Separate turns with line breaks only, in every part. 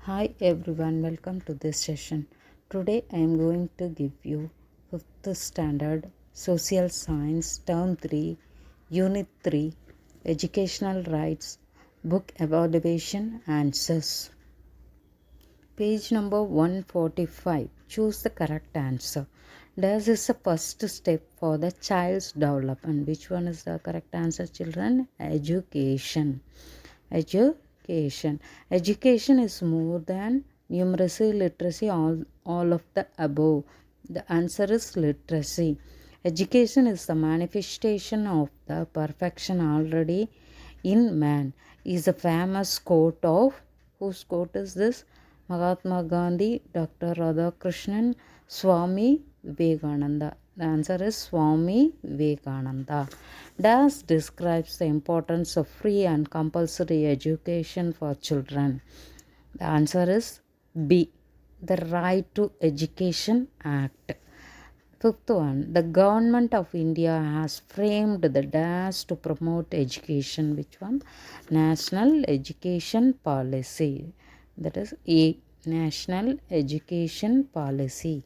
Hi everyone, welcome to this session. Today I am going to give you 5th standard Social Science Term 3 Unit 3 Educational Rights Book Evaluation Answers. Page number 145. Choose the correct answer. This is the first step for the child's development. Which one is the correct answer, children? Education. Education. Education is more than numeracy, literacy, all of the above. The answer is literacy. Education is the manifestation of the perfection already in man. Is a famous quote of whose quote is this? Mahatma Gandhi, Dr. Radhakrishnan, Swami Vivekananda. The answer is Swami Vivekananda. Das describes the importance of free and compulsory education for children. The answer is B. The Right to Education Act. Fifth one, the government of India has framed the DAS to promote education. Which one? National Education Policy. That is A. National Education Policy.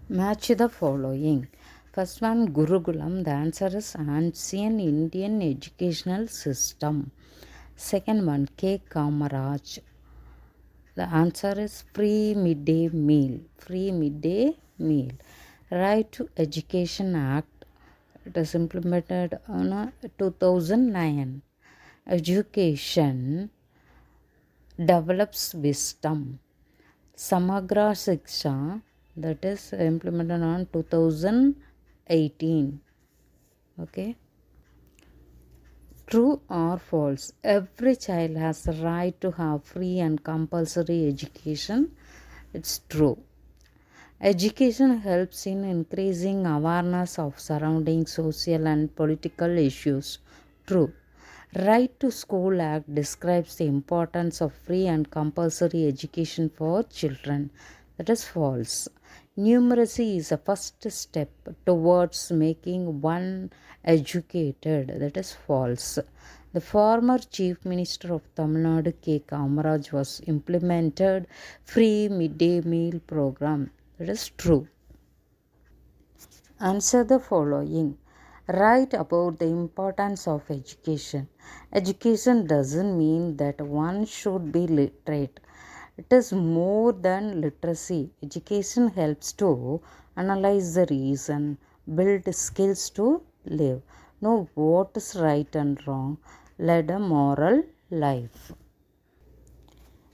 Match the following. First one, Gurukulam. The answer is ancient Indian educational system. Second one, K. Kamaraj. The answer is free midday meal. Free midday meal. Right to Education Act. It is implemented on 2009. Education develops wisdom. Samagra Shiksha, that is implemented on 2018. Okay. True or false? Every child has the right to have free and compulsory education. It's true. Education helps in increasing awareness of surrounding social and political issues. True. Right to School Act describes the importance of free and compulsory education for children. That is false. Numeracy is a first step towards making one educated. That is false. The former Chief Minister of Tamil Nadu, K. Kamaraj, was implemented free midday meal program. That is true. Answer the following. Write about the importance of education. Education doesn't mean that one should be literate. It is more than literacy. Education helps to analyze the reason, build skills to live, know what is right and wrong, lead a moral life.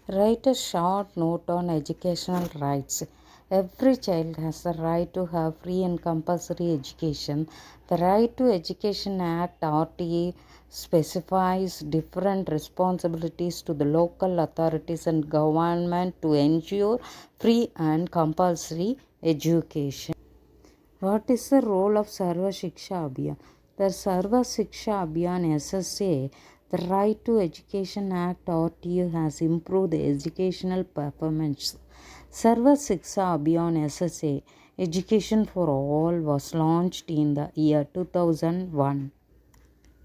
Write a short note on educational rights. Every child has the right to have free and compulsory education. The Right to Education Act RTA specifies different responsibilities to the local authorities and government to ensure free and compulsory education. What is the role of Sarva Shiksha Abhiyan? The Sarva Shiksha Abhiyan SSA, the Right to Education Act RTU, has improved the educational performance. Sarva Shiksha Abhiyan SSA, Education for All, was launched in the year 2001.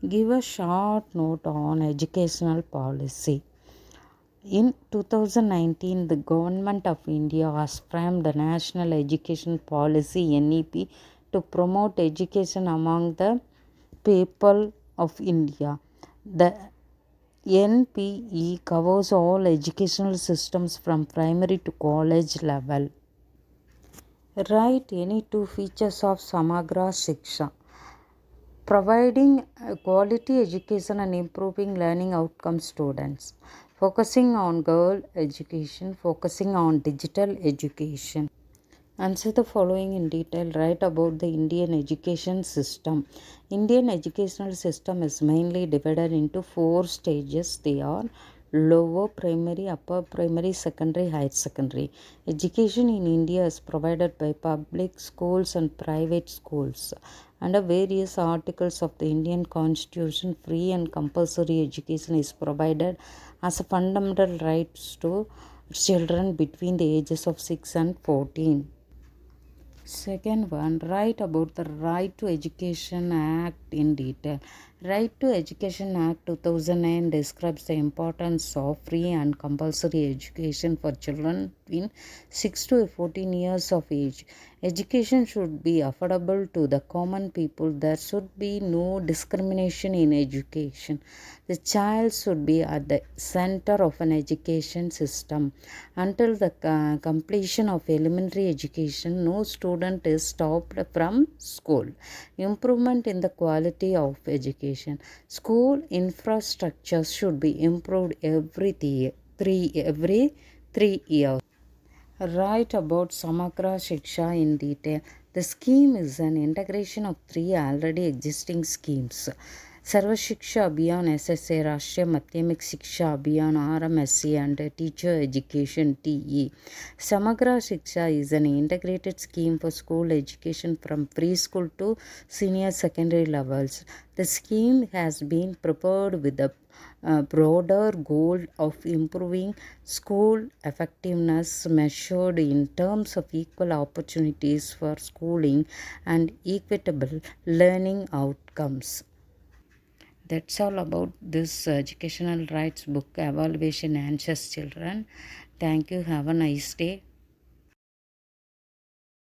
Give a short note on educational policy. In 2019, the Government of India has framed the National Education Policy NEP to promote education among the people of India. The NPE covers all educational systems from primary to college level. Write any two features of Samagra Shiksha. Providing quality education and improving learning outcomes students. Focusing on girl education, focusing on digital education. Answer the following in detail. Write about the Indian education system. Indian educational system is mainly divided into 4 stages. They are lower primary, upper primary, secondary, higher secondary. Education in India is provided by public schools and private schools. Under various articles of the Indian Constitution, free and compulsory education is provided as a fundamental right to children between the ages of 6 and 14. Second one, write about the Right to Education Act in detail. Right to Education Act 2009 describes the importance of free and compulsory education for children between 6 to 14 years of age. Education should be affordable to the common people. There should be no discrimination in education. The child should be at the center of an education system. Until the completion of elementary education, no student is stopped from school. Improvement in the quality of education. School infrastructure should be improved every 3 years. Write about Samagra Shiksha in detail. The scheme is an integration of three already existing schemes. Sarva Shiksha Abhiyan SSA, Rashtriya Madhyamik Shiksha Abhiyan RMSC, and Teacher Education TE. Samagra Shiksha is an integrated scheme for school education from preschool to senior secondary levels. The scheme has been prepared with the broader goal of improving school effectiveness measured in terms of equal opportunities for schooling and equitable learning outcomes. That's all about this educational rights book, Evaluation Anxious Children. Thank you. Have a nice day.